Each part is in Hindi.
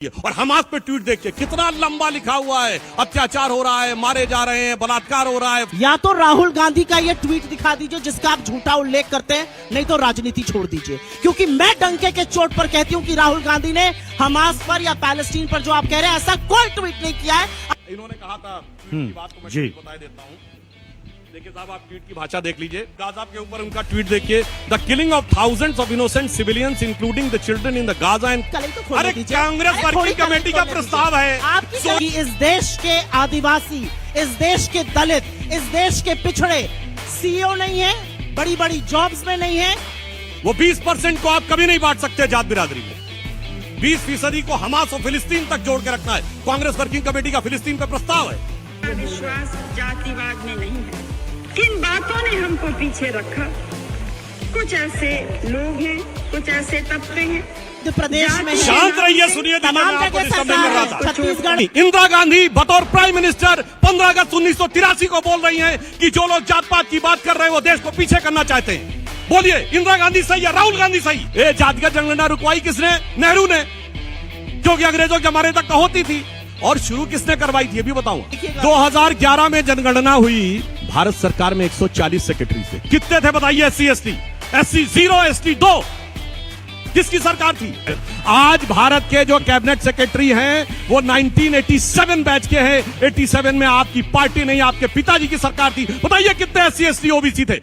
और हमास पे ट्वीट देखिए कितना लंबा लिखा हुआ है, अत्याचार हो रहा है, मारे जा रहे हैं, बलात्कार हो रहा है। या तो राहुल गांधी का ये ट्वीट दिखा दीजिए जिसका आप झूठा उल्लेख करते हैं, नहीं तो राजनीति छोड़ दीजिए। क्योंकि मैं डंके के चोट पर कहती हूँ कि राहुल गांधी ने हमास पर या पैलेस्टीन पर जो आप कह रहे हैं ऐसा कोई ट्वीट नहीं किया है। इन्होंने कहा था ट्वीट की बात को मैं बता देता हूँ। देखिए साहब, आप ट्वीट की भाषा देख लीजिए। गाजा के ऊपर उनका ट्वीट देखिए, the killing of thousands of innocent civilians including the children in the Gaza and. अरे कांग्रेस वर्किंग कमेटी का प्रस्ताव है आपकी इस देश के आदिवासी, इस देश के दलित, इस देश के पिछड़े सीईओ नहीं है, बड़ी बड़ी जॉब्स में नहीं है। वो 20% को आप कभी नहीं बांट सकते जात बिरादरी में। 20% को हमास और फिलिस्तीन तक जोड़ के रखना है। कांग्रेस वर्किंग कमेटी का फिलिस्तीन पे प्रस्ताव है। विश्वास जातिवाद में नहीं है। किन बातों ने हमको पीछे रखा? कुछ ऐसे लोग हैं, कुछ ऐसे तबके हैं प्रदेश में। शांत रहिए, सुनिए। छत्तीसगढ़ इंदिरा गांधी बतौर प्राइम मिनिस्टर 15 अगस्त 1983 को बोल रही हैं कि जो लोग जात पात की बात कर रहे हैं वो देश को पीछे करना चाहते हैं। बोलिए, इंदिरा गांधी सही या राहुल गांधी सही? ये जातिगत जनगणना रुकवाई किसने? नेहरू ने, जो कि अंग्रेजों के जमाने तक होती थी। और शुरू किसने करवाई थी, ये भी बताऊंगा। 2011 में जनगणना हुई, भारत सरकार में 140 सेक्रेटरी थे। कितने थे बताइए? SC ST, SC 0, ST 2। किसकी सरकार थी? आज भारत के जो कैबिनेट सेक्रेटरी हैं वो 1987 बैच के हैं। 87 में आपकी पार्टी नहीं, आपके पिताजी की सरकार थी। बताइए कितने SC ST OBC थे?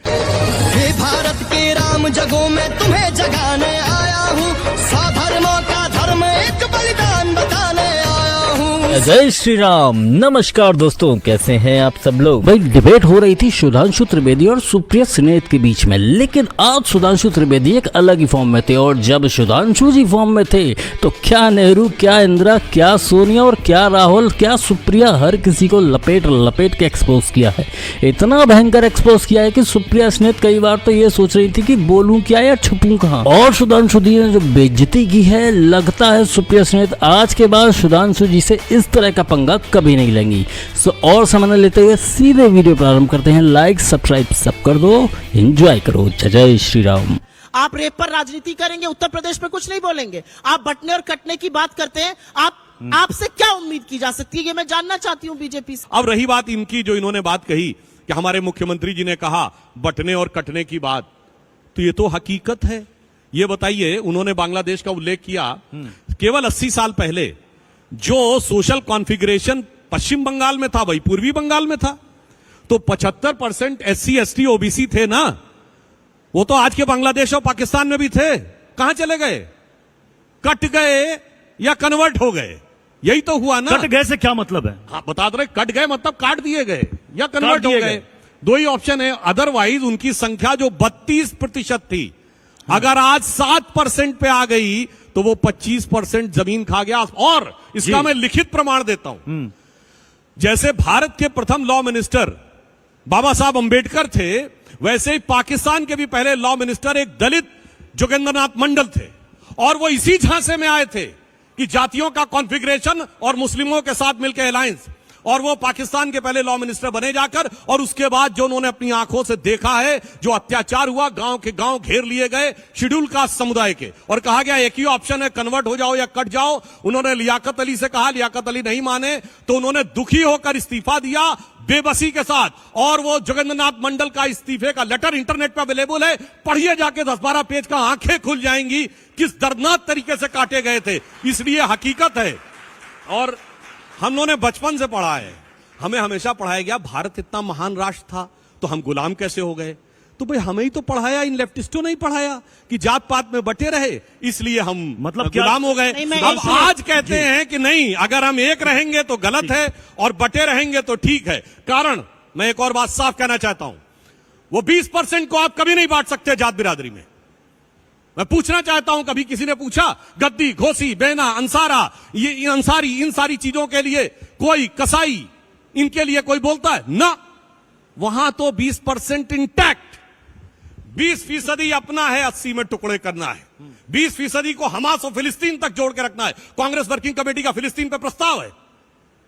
हे भारत के राम जगों में तुम्हें जगाने आया हूँ, साधर्मों का धर्म एक बलिदान बताने आया हूँ। जय श्री राम। नमस्कार दोस्तों, कैसे हैं आप सब लोग। भाई डिबेट हो रही थी सुधांशु त्रिवेदी और सुप्रिया स्नेत के बीच में, लेकिन आज सुधांशु त्रिवेदी एक अलग ही फॉर्म में थे। और जब सुधांशु जी फॉर्म में थे तो क्या नेहरू, क्या इंदिरा, क्या सोनिया और क्या राहुल, क्या सुप्रिया, हर किसी को लपेट के एक्सपोज किया है। इतना भयंकर एक्सपोज किया है कि सुप्रिया स्नेत कई बार तो ये सोच रही थी कि बोलूं क्या या छुपूं कहां। और सुधांशु जी ने जो बेइज्जती की है, लगता है सुप्रिया स्नेत आज के बाद सुधांशु जी से इस तरह का पंगा कभी नहीं लेंगी। और समय लेते हुए सीधे वीडियो प्रारंभ करते हैं। लाइक सब्सक्राइब सब कर दो, एंजॉय करो। जय श्री राम। आप रेप पर राजनीति करेंगे, उत्तर प्रदेश में कुछ नहीं बोलेंगे। आप बंटने और कटने की बात करते हैं। आपसे क्या उम्मीद की जा सकती है, ये मैं जानना चाहती हूँ बीजेपी से। अब रही बात इनकी, जो इन्होंने बात कही कि हमारे मुख्यमंत्री जी ने कहा बंटने और कटने की बात, तो ये तो हकीकत है। ये बताइए, उन्होंने बांग्लादेश का उल्लेख किया। केवल 80 साल पहले जो सोशल कॉन्फ़िगरेशन पश्चिम बंगाल में था वही पूर्वी बंगाल में था। तो 75% SC ST OBC थे ना, वो तो आज के बांग्लादेश और पाकिस्तान में भी थे। कहां चले गए? कट गए या कन्वर्ट हो गए? यही तो हुआ ना। कट गए से क्या मतलब है? हाँ, बता दो, कट गए मतलब काट दिए गए या कन्वर्ट हो गए। दो ही ऑप्शन है। अदरवाइज उनकी संख्या जो 32% थी, अगर आज 7% पे आ गई तो वो 25% जमीन खा गया। और इसका मैं लिखित प्रमाण देता हूं। जैसे भारत के प्रथम लॉ मिनिस्टर बाबा साहब अंबेडकर थे, वैसे ही पाकिस्तान के भी पहले लॉ मिनिस्टर एक दलित जोगेंद्रनाथ मंडल थे। और वो इसी झांसे में आए थे कि जातियों का कॉन्फ़िगरेशन और मुस्लिमों के साथ मिलकर अलायंस। और वो पाकिस्तान के पहले लॉ मिनिस्टर बने जाकर, और उसके बाद जो उन्होंने अपनी आंखों से देखा है, जो अत्याचार हुआ, गांव के गांव घेर लिए गए शेड्यूल कास्ट समुदाय के, और कहा गया एक ही ऑप्शन है, कन्वर्ट हो जाओ या कट जाओ। उन्होंने लियाकत अली से कहा, लियाकत अली नहीं माने तो उन्होंने दुखी होकर इस्तीफा दिया बेबसी के साथ। और वो जोगेंद्रनाथ मंडल का इस्तीफे का लेटर इंटरनेट पर अवेलेबल है, पढ़िए जाके 10-12 पेज का, आंखें खुल जाएंगी किस दर्दनाक तरीके से काटे गए थे। इसलिए हकीकत है। और हम लोगों ने बचपन से पढ़ा है, हमें हमेशा पढ़ाया गया भारत इतना महान राष्ट्र था तो हम गुलाम कैसे हो गए। तो भाई हमें ही तो पढ़ाया, इन लेफ्टिस्टों ने ही पढ़ाया कि जात पात में बटे रहे, इसलिए हम मतलब गुलाम हो गए। अब आज कहते हैं कि नहीं, अगर हम एक रहेंगे तो गलत है और बटे रहेंगे तो ठीक है। कारण मैं एक और बात साफ कहना चाहता हूं, वो 20% को आप कभी नहीं बांट सकते जात बिरादरी में। मैं पूछना चाहता हूं, कभी किसी ने पूछा गद्दी, घोसी, बेना, अंसारा, ये अंसारी, इन सारी चीजों के लिए कोई कसाई, इनके लिए कोई बोलता है ना? वहां तो 20% इंटैक्ट, 20% अपना है, 80 में टुकड़े करना है। 20% को हमास और फिलिस्तीन तक जोड़ के रखना है। कांग्रेस वर्किंग कमेटी का फिलिस्तीन पे प्रस्ताव है।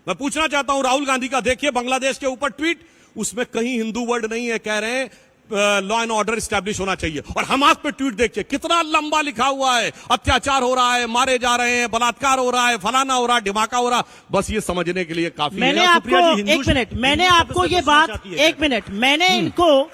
मैं पूछना चाहता हूं राहुल गांधी का, देखिए बांग्लादेश के ऊपर ट्वीट, उसमें कहीं हिंदू वर्ड नहीं है। कह रहे हैं लॉ एंड ऑर्डर स्टैब्लिश होना चाहिए। और हमास पे ट्वीट देखिए, कितना लंबा लिखा हुआ है, अत्याचार हो रहा है, मारे जा रहे हैं, बलात्कार हो रहा है, फलाना हो रहा है, ढिमाका हो रहा। बस ये समझने के लिए काफी मैंने है। आपको एक मिनट, मैंने आपको ये बात एक मिनट, मैंने इनको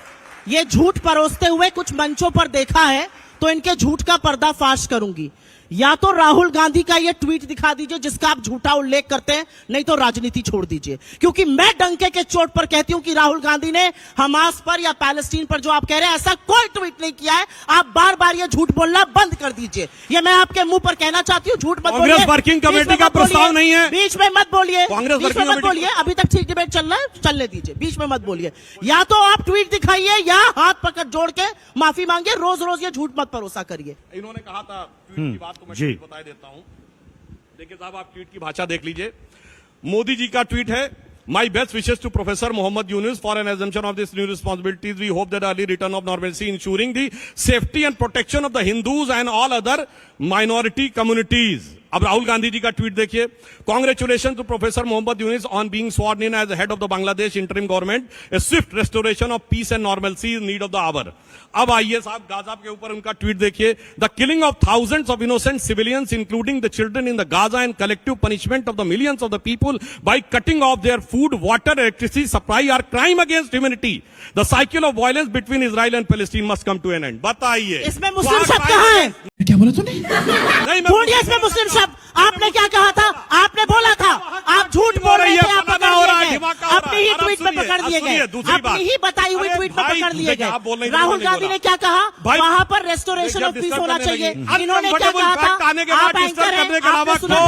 ये झूठ परोसते हुए कुछ मंचों पर देखा है, तो इनके झूठ का पर्दाफाश करूंगी। या तो राहुल गांधी का ये ट्वीट दिखा दीजिए जिसका आप झूठा उल्लेख करते हैं, नहीं तो राजनीति छोड़ दीजिए। क्योंकि मैं डंके के चोट पर कहती हूं कि राहुल गांधी ने हमास पर या पैलेस्टीन पर जो आप कह रहे हैं ऐसा कोई ट्वीट नहीं किया है। आप बार बार ये झूठ बोलना बंद कर दीजिए। ये मैं आपके मुंह पर कहना चाहती हूँ, झूठ मत बोलिए। कांग्रेस वर्किंग कमेटी का प्रस्ताव नहीं है, बीच में मत बोलिए, कांग्रेस बीच में वर्किंग मत बोलिए। अभी तक ठीक डिबेट चल रहा है, चलने दीजिए, बीच में मत बोलिए। या तो आप ट्वीट दिखाइए या हाथ पकड़ जोड़ के माफी मांगिए। रोज रोज ये झूठ मत भरोसा करिए। इन्होंने कहा था ट्वीट की बात, तो मैं ट्वीट बता देता हूं। देखिए साहब, आप ट्वीट की भाषा देख लीजिए। मोदी जी का ट्वीट है, my best wishes to professor Mohammad Yunus for an assumption of this new responsibilities. We hope that early return of normalcy ensuring the safety and protection of the Hindus and all other minority communities. अब राहुल गांधी जी का ट्वीट देखिए, congratulation to professor Mohammad Yunus on being sworn in as the head of the Bangladesh interim government. A swift restoration of peace and normalcy is need of the hour. अब आइए साहब, गाजा के ऊपर उनका ट्वीट देखिए। The killing of thousands of innocent civilians including the children in the Gaza and collective punishment of the millions of the people by cutting off their food, water, electricity supply are crime against humanity. The cycle of violence between Israel and Palestine must come to an end. बताइए इसमें मुस्लिम शब्द कहाँ है? क्या बोला तूने? नहीं, मैं ढूंढिए इसमें मुस्लिम शब्द। आपने क्या कहा था? आपने बोला था, आप झूठ बोल रहे थे, आप पकड़ लिए गए। अपनी ही ट्वीट में पकड़ लिए गए, अपनी ही बताई हुई ट्वीट में पकड़ लिए गए। राहुल गांधी ने क्या कहा? वहां पर रेस्टोरेशन ऑफ पीस होना चाहिए। इन्होंने क्या कहा था? आप एंकर हैं, आपने सुना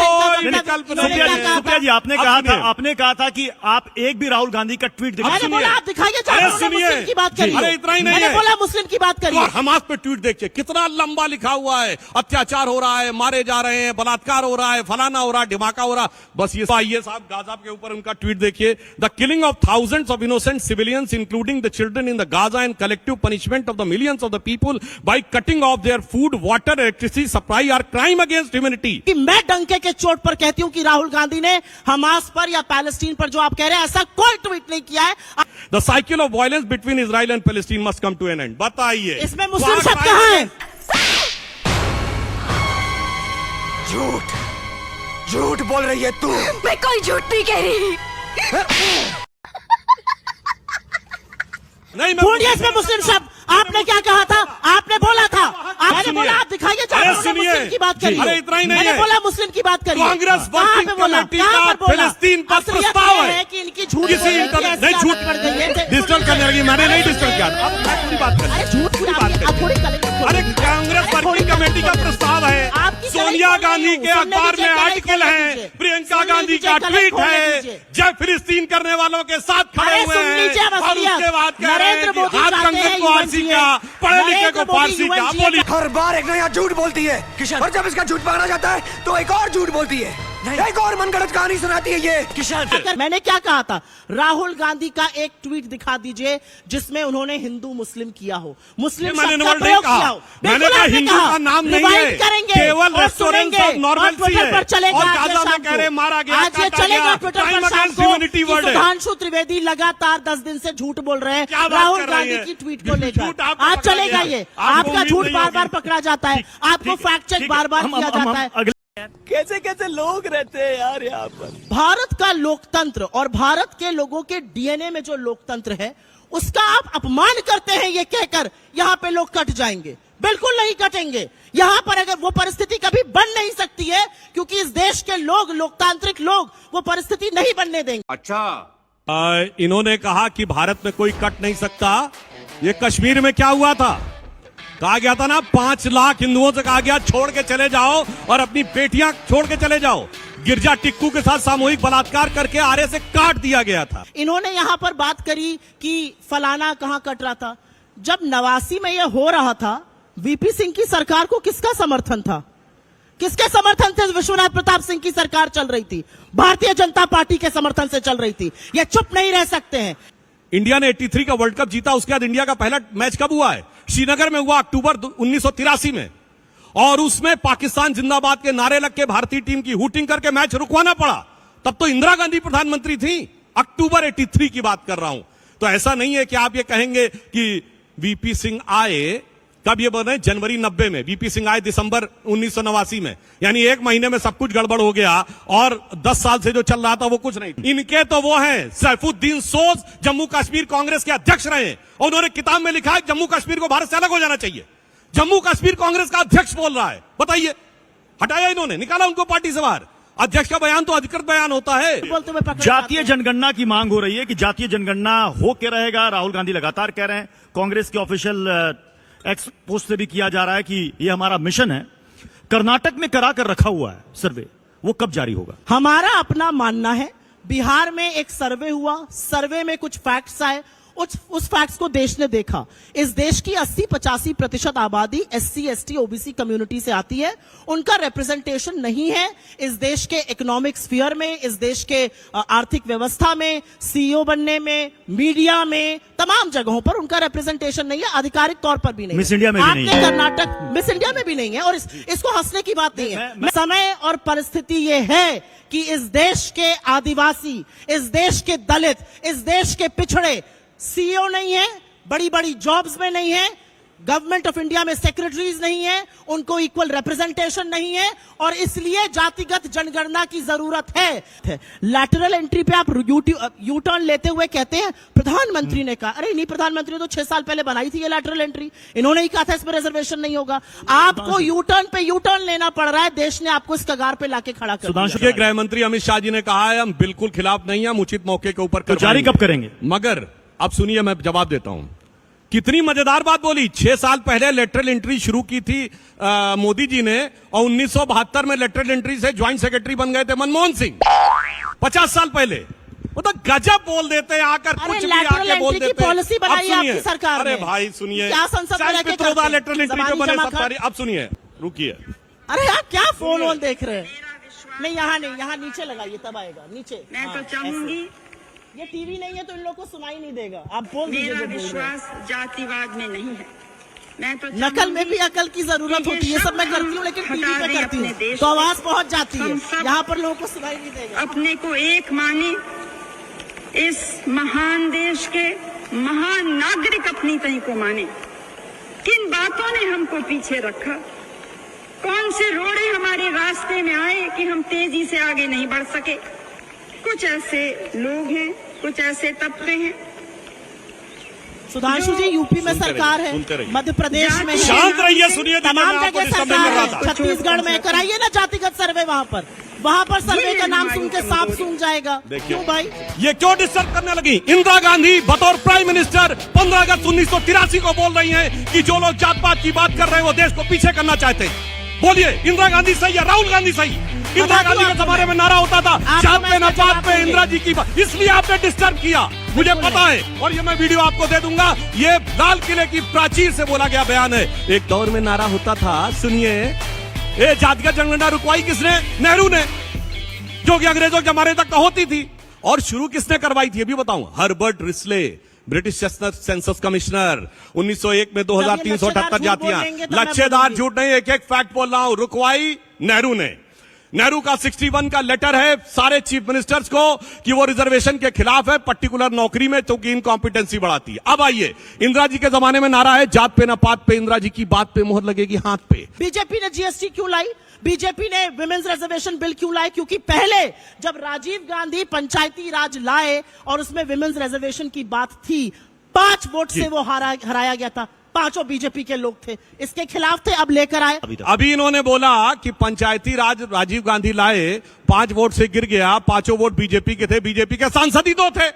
सुप्रिया जी, आपने कहा था कि आप एक भी राहुल गांधी का ट्वीट दिखाइए। मैंने बोला आप दिखाइए, मुस्लिम की बात करिए। अरे इतना ही नहीं मैंने है, बोला मुस्लिम की बात करिए। हमास पे ट्वीट देखिए, कितना लंबा लिखा हुआ है, अत्याचार हो रहा है, मारे जा रहे हैं, बलात्कार हो रहा है, फलाना हो रहा है, ढिमाका हो रहा। बस ये आइए साहब, गाजा के ऊपर उनका ट्वीट देखिए। The killing of thousands of innocent civilians including the children in the Gaza and collective punishment of the millions of the people by cutting off their food, water, electricity supply are crime against humanity. कि मैं डंके के चोट पर कहती हूं कि राहुल गांधी ने हमास पर या पैलेस्टीन पर जो आप कह रहे हैं ऐसा कोई ट्वीट नहीं किया है। The cycle of violence between Israel and Palestine must come to an end. बताइए इसमें मुस्लिम शब्द कहाँ है? झूठ झूठ बोल रही है तू। मैं कोई झूठ नहीं कह रही। नहीं, मैं ढूंढिए इसमें मुस्लिम शब्द। आपने क्या कहा था? आपने बोला था, आपने बोला आप दिखाइए, मुस्लिम की बात करिए। अरे इतना ही नहीं मैंने है, बोला मुस्लिम की बात करिए। कांग्रेस कहाँ वर्किंग पे बोला? कमेटी कहाँ का पर बोला? फिलिस्तीन पर असलियत प्रस्ताव ये है कि इनकी झूठ किसी इंटरनेट नहीं, झूठ डिजिटल करने लगी। मैंने नहीं डिजिटल किया, अब मैं पूरी बात कर, अरे झूठ पूरी बात अरे कांग्रेस वर्किंग कमेटी का प्रस्ताव है, आपकी सोनिया कड़ाई गांधी खोल के लीजिए, अखबार में सुनने दीजिए, आर्टिकल कड़ाई है, खोल लीजिए। प्रियंका सुनने गांधी दीजिए, का कड़ाई ट्वीट खोल है, लीजिए। जय फिलिस्तीन करने वालों के साथ खड़े अरे हुए सुन लीजिए हैं, और असलियत। उसके बाद कह रहे हैं नरेंद्र कि मोदी हाथ चाहते कंगन हैं को फारसी UNGA, का, पढ़े लिखे नरेंद्र को मोदी फारसी का। UNGA बोलिए। हर बार एक नया झूठ बोलती है किशन, और जब इसका झूठ पकड़ा जाता है तो एक और झूठ बोलती है, एक और मनगढ़ंत कहानी सुनाती है ये किशन। मैंने क्या कहा था? राहुल गांधी का एक ट्वीट दिखा दीजिए जिसमें उन्होंने हिंदू मुस्लिम किया हो, मुस्लिम मैंने शब्द का नहीं प्रयोग कहा। किया हो। मैंने बिल्कुल कहा आपने हिंदू कहा। का नाम नहीं रिवाइंड है, करेंगे केवल और रेस्टोरेंट सुनेंगे, ऑफ नॉर्मलसी और ट्विटर है। पर चलेगा और आज गाजा में शाम कह रहे को। मारा गया, आज ये काटा चलेगा गया, ट्विटर crime पर शाम against को humanity कि word है। सुधांशु त्रिवेदी लगातार 10 दिन से झूठ बोल रहे हैं क्या बात राहुल कर रही गांधी है? की ट्वीट को झूठ लेकर। आपको आज पकड़ा चलेगा गया। ये, आपको आपका उम्मीद झूठ नहीं बार होगी। बार पकड़ा जाता है, आपको फैक्ट चेक बार बार किया जाता है। कैसे कैसे लोग रहते हैं यार यहाँ पर। भारत का लोकतंत्र और भारत के लोगों के डीएनए में जो लोकतंत्र है उसका आप अपमान करते हैं ये कहकर यहाँ पे लोग कट जाएंगे। बिल्कुल नहीं कटेंगे। यहाँ पर अगर वो परिस्थिति कभी बन नहीं सकती है क्योंकि इस देश के लोग, लोकतांत्रिक लोग, वो परिस्थिति नहीं बनने देंगे। अच्छा, इन्होंने कहा कि भारत में कोई कट नहीं सकता। ये कश्मीर में क्या हुआ था? कहा गया था ना, 5 लाख हिंदुओं से कहा गया छोड़ के चले जाओ और अपनी बेटियां छोड़ के चले जाओ। गिरजा टिक्कू के साथ सामूहिक बलात्कार करके आरे से काट दिया गया था। इन्होंने यहां पर बात करी कि फलाना कहां कट रहा था। जब 89 में यह हो रहा था, वीपी सिंह की सरकार को किसका समर्थन था? किसके समर्थन से विश्वनाथ प्रताप सिंह की सरकार चल रही थी? भारतीय जनता पार्टी के समर्थन से चल रही थी। ये चुप नहीं रह सकते हैं। इंडिया ने 83 का वर्ल्ड कप जीता, उसके बाद इंडिया का पहला मैच कब हुआ है? श्रीनगर में हुआ, अक्टूबर 1983 में। और उसमें पाकिस्तान जिंदाबाद के नारे लग के भारतीय टीम की हूटिंग करके मैच रुकवाना पड़ा। तब तो इंदिरा गांधी प्रधानमंत्री थी। अक्टूबर 83 की बात कर रहा हूं। तो ऐसा नहीं है कि आप ये कहेंगे कि वीपी सिंह आए, कब ये बने? जनवरी 90 में। वीपी सिंह आए दिसंबर 1989 में, यानी एक महीने में सब कुछ गड़बड़ हो गया और 10 साल से जो चल रहा था वो कुछ नहीं। इनके तो वो हैं सैफुद्दीन सोज, जम्मू कश्मीर कांग्रेस के अध्यक्ष रहे और उन्होंने किताब में लिखा है जम्मू कश्मीर को भारत से अलग हो जाना चाहिए। जम्मू कश्मीर कांग्रेस का अध्यक्ष बोल रहा है, बताइए। हटाया इन्होंने, निकाला उनको पार्टी से बाहर। अध्यक्ष का बयान तो अधिकृत बयान होता है। बोलते हुए पकड़ जातीय जनगणना की मांग हो रही है कि जातीय जनगणना हो के रहेगा। राहुल गांधी लगातार कह रहे हैं, कांग्रेस के ऑफिशियल एक्स पोस्ट से भी किया जा रहा है कि ये हमारा मिशन है। कर्नाटक में करा कर रखा हुआ है सर्वे, वो कब जारी होगा? हमारा अपना मानना है, बिहार में एक सर्वे हुआ, सर्वे में कुछ फैक्ट्स आए, उस फैक्ट्स को देश ने देखा। इस देश की 80-85% आबादी SC, ST, OBC कम्युनिटी से आती है। उनका रिप्रेजेंटेशन नहीं है इस देश के इकोनॉमिक स्फीयर में, इस देश के आर्थिक व्यवस्था में, CEO बनने में, मीडिया में, तमाम जगहों पर उनका रिप्रेजेंटेशन नहीं है, आधिकारिक तौर पर भी नहीं। मिस इंडिया में भी नहीं आपने है। कर्नाटक मिस इंडिया में भी नहीं है और इसको हंसने की बात नहीं है। समय और परिस्थिति ये है कि इस देश के आदिवासी, इस देश के दलित, इस देश के पिछड़े CEO नहीं है, बड़ी बड़ी जॉब्स में नहीं है, गवर्नमेंट ऑफ इंडिया में सेक्रेटरीज नहीं है, उनको इक्वल रिप्रेजेंटेशन नहीं है और इसलिए जातिगत जनगणना की जरूरत है। लैटरल एंट्री पे आप यू टर्न लेते हुए कहते हैं प्रधानमंत्री ने कहा, अरे नहीं, प्रधानमंत्री ने तो 6 साल पहले बनाई थी ये लैटरल एंट्री, इन्होंने ही कहा था इसमें रिजर्वेशन नहीं होगा। आपको यू टर्न लेना पड़ रहा है, देश ने आपको इस कगार पे लाके खड़ा कर सुधांशु के गृह मंत्री अमित शाह जी ने कहा है हम बिल्कुल खिलाफ नहीं है, हम उचित मौके के ऊपर तो जारी कब करेंगे? मगर अब सुनिए, मैं जवाब देता हूं। कितनी मजेदार बात बोली। 6 साल पहले लेटरल एंट्री शुरू की थी मोदी जी ने और 1972 में लेटरल एंट्री से ज्वाइंट सेक्रेटरी बन गए थे मनमोहन सिंह। 50 साल पहले। वो तो गजब बोल देते हैं आकर, कुछ भी आके बोल देते हैं। पॉलिसी बनाई आपकी सरकार अरे ने। भाई सुनिए, क्या संसद में लेके करते हैं? लेटरल एंट्री जो बने जमा सब सारी। अब सुनिए, रुकिए। अरे यार क्या फोन देख रहे हैं? नहीं, यहाँ नीचे लगाइए तब आएगा नीचे। मैं हाँ, तो चाहूंगी, ये टीवी नहीं है तो इन लोगों को सुनाई नहीं देगा। आप बोल दीजिए मेरा जो बोल रहे हैं। विश्वास जातिवाद में नहीं है। मैं तो नकल में भी अकल की जरूरत होती है, सब मैं करती हूँ लेकिन टीवी पे करती हूँ तो आवाज पहुंच जाती है, यहाँ पर लोगों को सुनाई नहीं देगा। अपने को एक माने, इस महान देश के महान नागरिक अपनी तही को माने। किन बातों ने हमको पीछे रखा? कौन से रोड़े हमारे रास्ते में आए कि हम तेजी से आगे नहीं बढ़ सके? कुछ ऐसे लोग हैं, कुछ ऐसे तबके हैं। सुधांशु जी, यूपी में सरकार है, मध्य प्रदेश में है, शांत रहिए, सुनिए, तमाम मैं आपको जगह डिस्टर्ब नहीं सरकार कर रहा है। था। छत्तीसगढ़ में कराइए ना जातिगत सर्वे, वहां पर सर्वे का नाम सुन के सांप सूंघ जाएगा। क्यों भाई? ये क्यों डिस्टर्ब करने लगी? इंदिरा गांधी बतौर प्राइम मिनिस्टर 15 अगस्त 1983 को बोल रही हैं कि जो लोग जात पात की बात कर रहे हैं वो देश को पीछे करना चाहते हैं। बोलिए, इंदिरा गांधी सही या राहुल गांधी सही? इंदिरा गांधी के जमाने में नारा होता था जात पे न पात पे, इंदिरा जी की बात, इसलिए आपने डिस्टर्ब किया, मुझे पता है और ये मैं वीडियो आपको दे दूंगा। ये लाल किले की प्राचीर से बोला गया बयान है। एक दौर में नारा होता था, सुनिए, ये जातिगत जनगणना रुकवाई किसने? नेहरू ने, जो कि अंग्रेजों के जमाने तक होती थी। और शुरू किसने करवाई थी ये भी बताऊं, Herbert Risley, British census commissioner. 1901 में 2378 जातियां। लच्छेदार झूठ नहीं, एक एक फैक्ट बोल रहा हूं। रुकवाई नेहरू ने। नेहरू का 61 का लेटर है सारे चीफ मिनिस्टर्स को कि वो रिजर्वेशन के खिलाफ है, पर्टिकुलर नौकरी में, क्योंकि इनकॉम्पिटेंसी बढ़ाती है। अब आइए, इंदिरा जी के जमाने में नारा है जात पे न पात पे, इंदिरा जी की बात पे मोहर लगेगी हाथ पे। बीजेपी ने GST क्यों लाई? बीजेपी ने विमेंस रिजर्वेशन बिल क्यों लाए? क्योंकि पहले जब राजीव गांधी पंचायती राज लाए और उसमें विमेंस रिजर्वेशन की बात थी, 5 वोट से वो हराया गया था। 5 बीजेपी के लोग थे, इसके खिलाफ थे, अब लेकर आए। अभी इन्होंने बोला कि पंचायती राज राजीव गांधी लाए, 5 वोट से गिर गया, 5 वोट बीजेपी के थे, बीजेपी के सांसद ही 2 थे।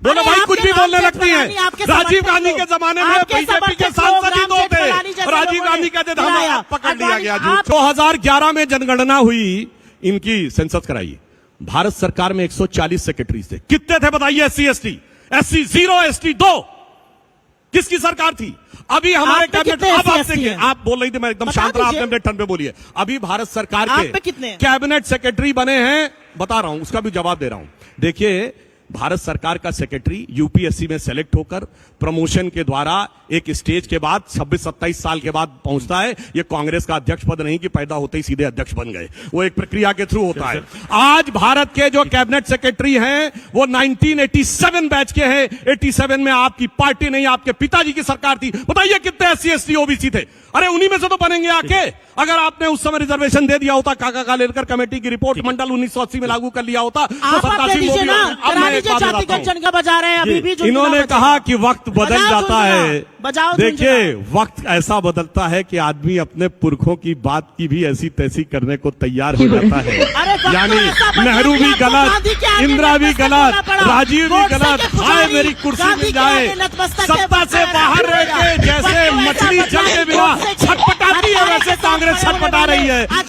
बोलो भाई, कुछ भी बोलने लगती है। राजीव गांधी के जमाने में बीजेपी के सांसद ही 2 थे, राजीव गांधी कहते थे हमें पकड़ लिया गया। 2011 में जनगणना हुई, इनकी सेंसस कराई। भारत सरकार में 140 सेक्रेटरीज थे। कितने थे बताइए? SC ST 0, ST 2। किसकी सरकार थी? अभी हमारे कैबिनेट, अब आप देखिए, आप बोल रही थी, मैं एकदम शांत रहा, आपने अपने टर्न पे बोलिए। अभी भारत सरकार के कितने कैबिनेट सेक्रेटरी बने हैं, बता रहा हूं, उसका भी जवाब दे रहा हूं। देखिए, भारत सरकार का सेक्रेटरी यूपीएससी में सेलेक्ट होकर प्रमोशन के द्वारा एक स्टेज के बाद 26-27 साल के बाद पहुंचता है। ये कांग्रेस का अध्यक्ष पद नहीं कि पैदा होते ही सीधे अध्यक्ष बन गए, वो एक प्रक्रिया के थ्रू होता है। आज भारत के जो कैबिनेट सेक्रेटरी हैं वो 1987 बैच के हैं। 87 में आपकी पार्टी नहीं, आपके पिताजी की सरकार थी। बताइए कितने SC ST OBC थे? अरे उन्हीं में से तो बनेंगे आके। अगर आपने उस समय रिजर्वेशन दे दिया होता, काका कालेलकर कमेटी की रिपोर्ट मंडल 1980 में लागू कर लिया होता, तो आप सत्ता दे सिंह दीजिए मोदी ना, होते। अब करा मैं एक दीजिए, बात जातिगत बताता हूं। झंडा बजा रहे हैं अभी भी। इन्होंने कहा कि वक्त बदल जाता है। बजाओ देखिए, वक्त ऐसा बदलता है कि आदमी अपने पुरखों की बात की भी ऐसी तैसी करने को तैयार हो जाता है। अरे वक्त यानी ऐसा बदल नेहरू गया, भी आपको गलत, गांधी के आगे इंदिरा भी नतमस्तक गलत, होना पड़ा। राजीव भी गोडसे गलत। के हाय पुजारी, मेरी कुर्सी गांधी मिल के जाए। आगे नतमस्तक के सत्ता से बजाय बाहर रह के वक्त जैसे ऐसा मछली बदला जल के है, बिना गोडसे के छटपटाती है, हत्यारे वैसे के साथ कांग्रेस खड़े होने छटपटा रही वाले है। आज